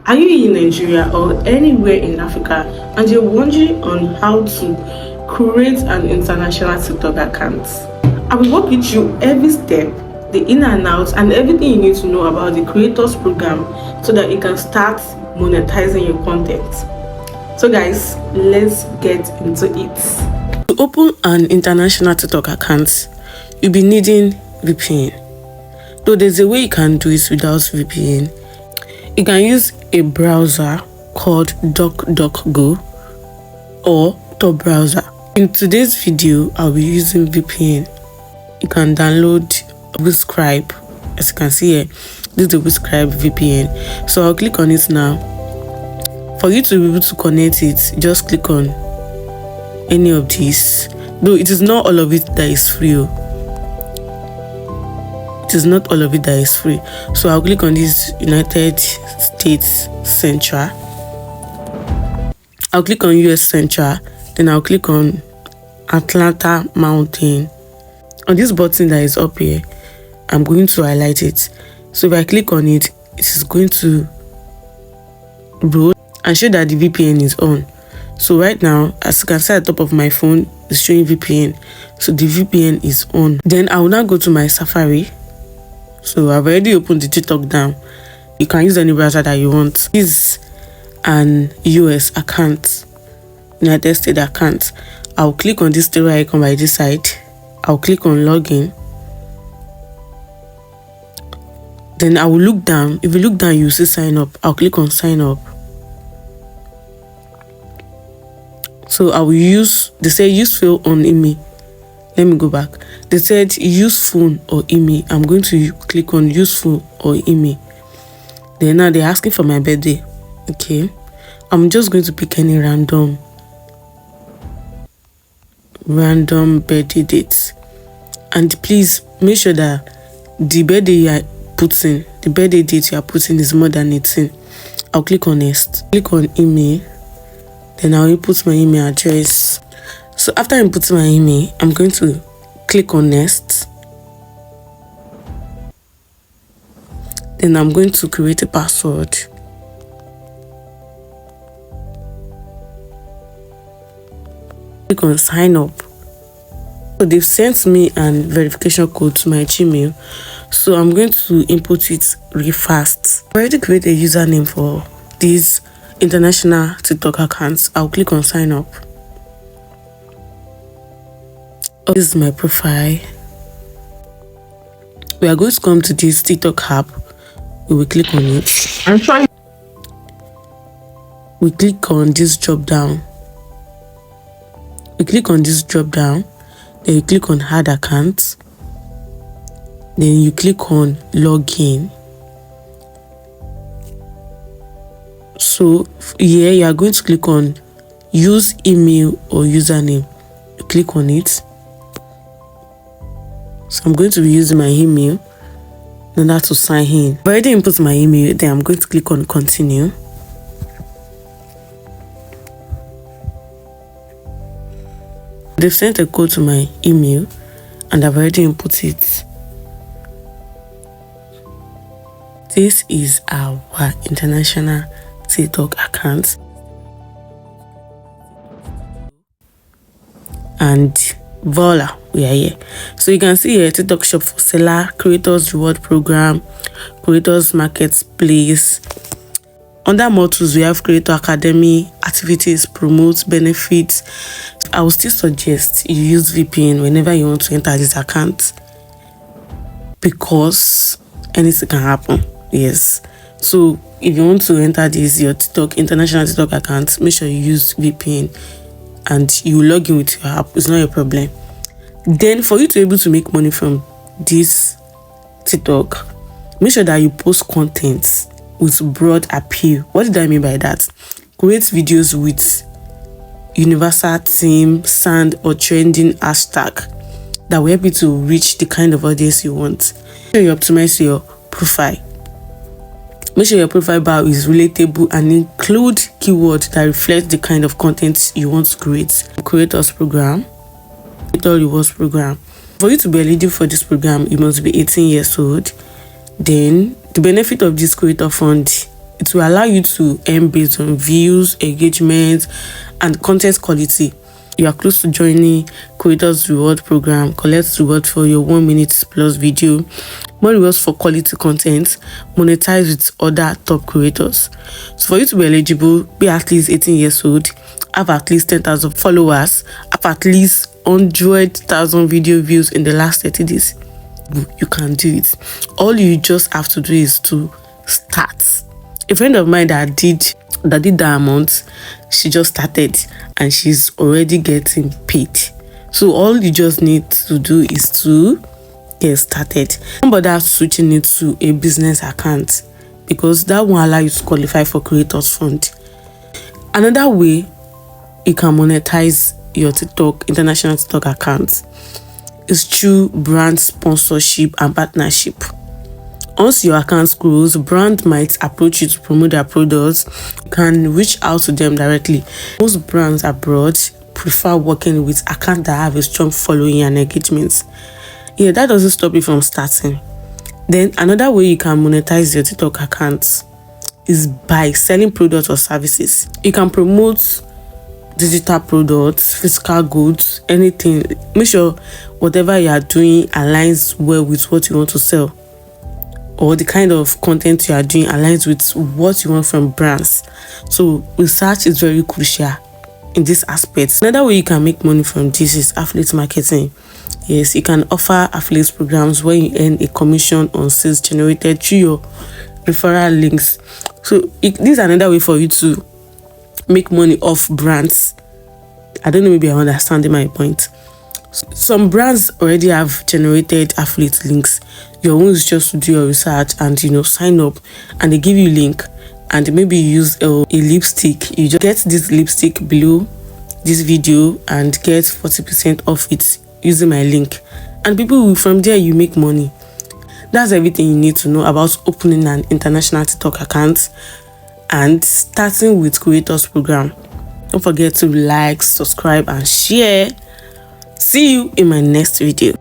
Are you in Nigeria or anywhere in Africa and you're wondering on how to create an international TikTok account? I will walk you through every step, the in and out, and everything you need to know about the Creators Program so that you can start monetizing your content. So guys, let's get into it. To open an international TikTok account, you'll be needing VPN. Though there's a way you can do it without VPN. You can use a browser called DuckDuckGo or Tor browser. In today's video, I'll be using VPN. You can download Webscribe. As you can see here, this is the Webscribe VPN. So I'll click on it now. For you to be able to connect it, just click on any of these. Though it is not all of it that is free. It is not all of it that is free. So I'll click on this United States Central. I'll click on US Central. Then I'll click on Atlanta Mountain. On this button that is up here, I'm going to highlight it. So if I click on it, it is going to roll and show that the VPN is on. So right now, as you can see at the top of my phone, it's showing VPN. So the VPN is on. Then I will now go to my Safari. So I've already opened the TikTok down. You can use any browser that you want. This is an US account, United States account. I'll click on this stereo icon by this side. I'll click on login. Then I will look down. If you look down, you see sign up. I'll click on sign up. So I will use, they say use phone or email. Let me go back. They said use phone or email. I'm going to click on use phone or email. Then now they're asking for my birthday. Okay. I'm just going to pick any random birthday dates. And please make sure that the birthday you are putting, the birthday date you are putting is more than 18. I'll click on next. Click on email. Then I'll input my email address. So after inputting my email, I'm going to click on next. Then I'm going to create a password. Click on sign up. So they've sent me an verification code to my Gmail. So I'm going to input it really fast. I already created a username for these international TikTok accounts. I'll click on sign up. This is my profile. We are going to come to this TikTok app. We will click on it. I'm trying. We click on this drop down. We click on this drop down. Then you click on add account. Then you click on login. So here you are going to click on use email or username. You click on it. So I'm going to be using my email in order to sign in. I've already input my email, then I'm going to click on continue. They've sent a code to my email and I've already input it. This is our international TikTok account. And voila, we are here. So you can see here TikTok shop for seller, creators reward program, creators marketplace. Under more tools, we have creator academy, activities, promote, benefits. I will still suggest you use VPN whenever you want to enter this account because anything can happen. Yes. So if you want to enter this your TikTok international TikTok account, make sure you use VPN and you log in with your app. It's not a problem. Then for you to be able to make money from this TikTok, make sure that you post content with broad appeal. What did I mean by that? Create videos with universal theme, sound, or trending hashtag that will help you to reach the kind of audience you want. Make sure you optimize your profile. Make sure your profile bio is relatable and include keywords that reflect the kind of content you want to create. Creators program, Creator Rewards program. For you to be eligible for this program, you must be 18 years old. Then the benefit of this creator fund It will allow you to earn based on views, engagement, and content quality. You are close to joining Creators Reward Program. Collect reward for your 1 minute plus video, more rewards for quality content, monetize with other top creators. So for you to be eligible, be at least 18 years old, have at least 10,000 followers, have at least 100,000 video views in the last 30 days. You can do it. All you just have to do is to start. A friend of mine that did that amount, she just started and she's already getting paid. So all you just need to do is to get started. Don't bother switching it to a business account, because that won't allow you to qualify for Creators Fund. Another way you can monetize your international TikTok account is through brand sponsorship and partnership. Once your account grows, brand might approach you to promote their products. You can reach out to them directly. Most brands abroad prefer working with accounts that have a strong following and engagement. Yeah, that doesn't stop you from starting. Then another way you can monetize your TikTok account is by selling products or services. You can promote digital products, physical goods, anything. Make sure whatever you are doing aligns well with what you want to sell, or the kind of content you are doing aligns with what you want from brands. So research is very crucial in this aspect. Another way you can make money from this is affiliate marketing. Yes, you can offer affiliate programs where you earn a commission on sales generated through your referral links. So this is another way for you to make money off brands. I don't know, maybe I'm understanding my point. Some brands already have generated affiliate links. Your own is just to do your research and sign up, and they give you a link, and maybe you use a lipstick. You just get this lipstick below this video and get 40% off it using my link, and people will, from there you make money. That's everything you need to know about opening an international TikTok account and starting with Creators Program. Don't forget to like, subscribe, and share. See you in my next video.